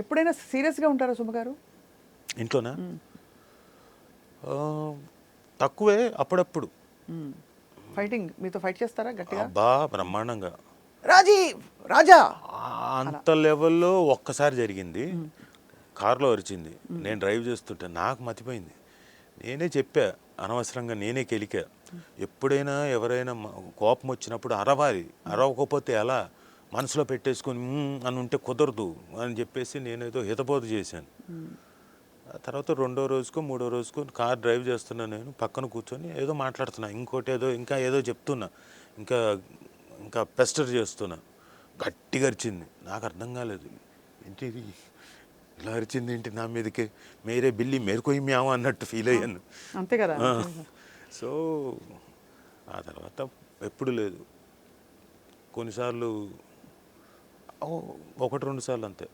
ఎప్పుడైనా సీరియస్గా ఉంటారా సుమ గారు ఇంట్లోనా తక్కువే అప్పుడప్పుడు. ఫైటింగ్ మీతో ఫైట్ చేస్తారా గట్టిగా? అబ్బా బ్రహ్మాండంగా. రాజీవ్ రాజా అంత లెవెల్లో ఒక్కసారి జరిగింది. కారులో అరిచింది, నేను డ్రైవ్ చేస్తుంటే నాకు మతిపోయింది. నేనే చెప్పా, అనవసరంగా నేనే కెలికా. ఎప్పుడైనా ఎవరైనా కోపం వచ్చినప్పుడు అరవాలి, అరవకపోతే ఎలా, మనసులో పెట్టేసుకొని అని ఉంటే కుదరదు అని చెప్పేసి నేనేదో హితబోధ చేశాను. ఆ తర్వాత రెండో రోజుకో మూడో రోజుకో కార్ డ్రైవ్ చేస్తున్నా, నేను పక్కన కూర్చొని ఏదో మాట్లాడుతున్నా, ఇంకోటి ఏదో ఇంకా ఏదో చెప్తున్నా, ఇంకా ఇంకా పెస్టర్ చేస్తున్నా. గట్టిగా అరిచింది, నాకు అర్థం కాలేదు ఏంటి ఇది, ఇలా అరిచింది ఏంటి నా మీదకి, మేరే బిల్లి మేరుకోయి మ్యావ్ అన్నట్టు ఫీల్ అయ్యాను. అంతే కదా. సో ఆ తర్వాత ఎప్పుడు లేదు. కొన్నిసార్లు ఒకటి రెండు సార్లు అంతే.